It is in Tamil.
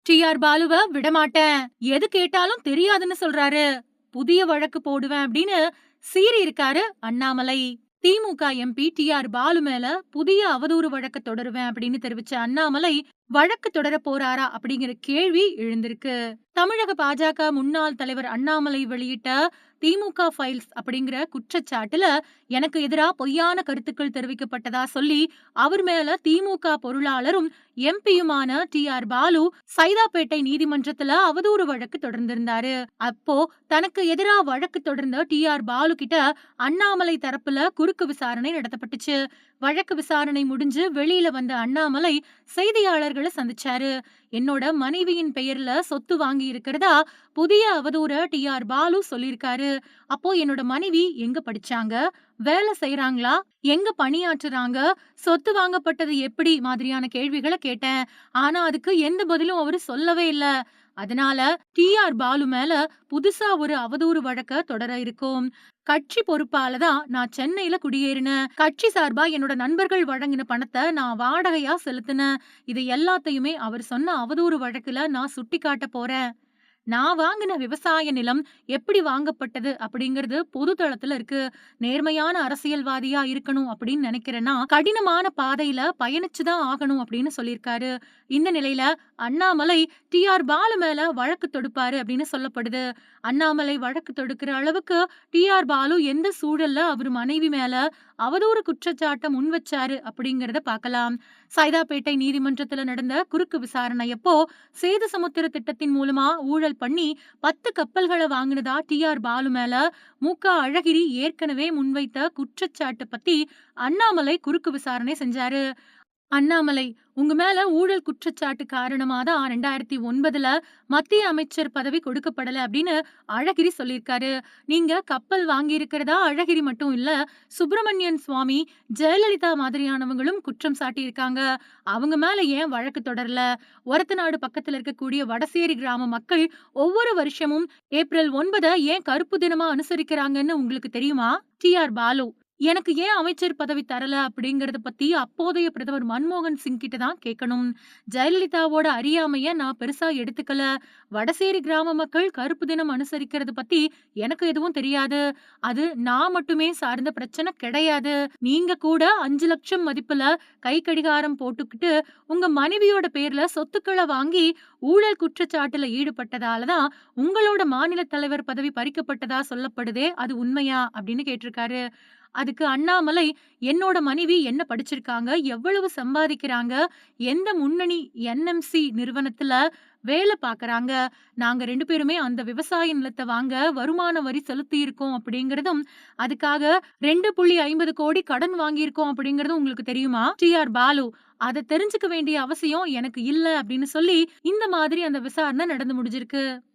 டி.ஆர். பாலுவ விடமாட்டேன். எது கேட்டாலும் தெரியாதுன்னு சொல்றாரு. புதிய வழக்கு போடுவேன் அப்படின்னு சீறி இருக்காரு அண்ணாமலை. திமுக எம்பி டி.ஆர். பாலு மேல புதிய அவதூறு வழக்கு தொடருவேன் அப்படின்னு தெரிவிச்ச அண்ணாமலை, வழக்கு தொடர போறாரா அப்படிங்கிற கேள்வி எழுந்திருக்கு. தமிழக பாஜக முன்னாள் தலைவர் அண்ணாமலை வெளியிட்ட திமுக ஃபைல்ஸ் அப்படிங்கிற குற்றச்சாட்டுல எனக்கு எதிரா பொய்யான கருத்துக்கள் தெரிவிக்கப்பட்டதா சொல்லி அவர் மேல திமுக பொருளாளரும் எம்பியுமான டி.ஆர். பாலு சைதாப்பேட்டை நீதிமன்றத்துல அவதூறு வழக்கு தொடர்ந்திருந்தாரு. அப்போ தனக்கு எதிரா வழக்கு தொடர்ந்த டி.ஆர். பாலு கிட்ட அண்ணாமலை தரப்புல குறுக்கு விசாரணை நடத்தப்பட்டுச்சு. வழக்கு விசாரணை முடிஞ்சு வெளியில வந்த அண்ணாமலை செய்தியாளர்களை சந்திச்சாரு. என்னோட மனைவியின் பெயர்ல சொத்து வாங்கி இருக்கிறதா புதிய அவதூற டி.ஆர். பாலு சொல்லியிருக்காரு. அப்போ என்னோட மனைவி எங்க படிச்சாங்க, வேலை செய்யறாங்களா, எங்க பணியாற்றுறாங்க, சொத்து வாங்கப்பட்டது எப்படி மாதிரியான கேள்விகளை கேட்டேன். ஆனா அதுக்கு எந்த பதிலும் அவரு சொல்லவே இல்ல. அதனால டி.ஆர். பாலு மேல புதுசா ஒரு அவதூறு வழக்க தொடர இருக்கும். கட்சி பொறுப்பால தான் நான் சென்னையில குடியேறினேன். கட்சி சார்பா என்னோட நண்பர்கள் வழங்கின பணத்த நான் வாடகையா செலுத்தினேன். இது எல்லாத்தையுமே அவர் சொன்ன அவதூறு வழக்குல நான் சுட்டிக்காட்ட போறேன். நான் வாங்கின விவசாய நிலம் எப்படி வாங்கப்பட்டது அப்படிங்கிறது பொது தளத்துல இருக்கு. நேர்மையான அரசியல்வாதியா இருக்கணும் அப்படின்னு நினைக்கிறேன்னா கடினமான பாதையில பயணிச்சுதான் ஆகணும் அப்படின்னு சொல்லியிருக்காரு. இந்த நிலையில அண்ணாமலை டி.ஆர். பாலு மேல வழக்கு தொடுப்பாரு அப்படின்னு சொல்லப்படுது. அண்ணாமலை வழக்கு தொடுக்கிற அளவுக்கு டி.ஆர். பாலு எந்த சூழல்ல அவர் மனைவி மேல அவதூறு குற்றச்சாட்டை முன் வச்சாரு அப்படிங்கறத பார்க்கலாம். சைதாப்பேட்டை நீதிமன்றத்துல நடந்த குறுக்கு விசாரணையப்போ சேது சமுத்திர திட்டத்தின் மூலமா ஊழல் பண்ணி 10 கப்பல்களை வாங்கினதா டி.ஆர். பாலு மேல மு.க.அழகிரி ஏற்கனவே முன்வைத்த குற்றச்சாட்டு பத்தி அண்ணாமலை குறுக்கு விசாரணை செஞ்சாரு. அண்ணாமலை, உங்க மேல ஊழல் குற்றச்சாட்டு காரணமா தான் 2009ல மத்திய அமைச்சர் பதவி கொடுக்கப்படல அப்படின்னு அழகிரி சொல்லியிருக்காரு. நீங்க கப்பல் வாங்கி இருக்கிறதா அழகிரி மட்டும் இல்ல, சுப்பிரமணியன் சுவாமி, ஜெயலலிதா மாதிரியானவங்களும் குற்றம் சாட்டியிருக்காங்க. அவங்க மேல ஏன் வழக்கு தொடரல? ஒரத்தநாடு பக்கத்துல இருக்கக்கூடிய வடசேரி கிராம மக்கள் ஒவ்வொரு வருஷமும் ஏப்ரல் 9 ஏன் கருப்பு தினமா அனுசரிக்கிறாங்கன்னு உங்களுக்கு தெரியுமா? டி.ஆர். பாலு, எனக்கு ஏன் அமைச்சர் பதவி தரல அப்படிங்கறத பத்தி அப்போதைய பிரதமர் மன்மோகன் சிங் கிட்ட தான் கேட்கணும். ஜெயலலிதாவோட அறியாமைய நான் பெருசா எடுத்துக்கல. வடசேரி கிராம மக்கள் கருப்பு தினம் அனுசரிக்கிறது பத்தி எனக்கு எதுவும் தெரியாது. அது நான் மட்டுமே சார்ந்த பிரச்சனை கிடையாது. நீங்க கூட 5 லட்சம் மதிப்புல கை கடிகாரம் போட்டுக்கிட்டு உங்க மனைவியோட பேர்ல சொத்துக்களை வாங்கி ஊழல் குற்றச்சாட்டுல ஈடுபட்டதால தான் உங்களோட மாநில தலைவர் பதவி பறிக்கப்பட்டதா சொல்லப்படுதே, அது உண்மையா அப்படின்னு கேட்டிருக்காரு. அதுக்கு அண்ணாமலை, என்னோட மனைவி என்ன படிச்சிருக்காங்க, எவ்வளவு சம்பாதிக்கிறாங்க, எந்த முன்னணி என்.எம்.சி நிறுவனத்துல வேலை பாக்குறாங்க, நாங்க 2 பேருமே அந்த விவசாய நிலத்தை வாங்க வருமான வரி செலுத்தி இருக்கோம் அப்படிங்கறதும், அதுக்காக 2.50 கோடி கடன் வாங்கியிருக்கோம் அப்படிங்கறதும் உங்களுக்கு தெரியுமா? டி.ஆர். பாலு, அத தெரிஞ்சுக்க வேண்டிய அவசியம் எனக்கு இல்ல அப்படின்னு சொல்லி இந்த மாதிரி அந்த விசாரணை நடந்து முடிஞ்சிருக்கு.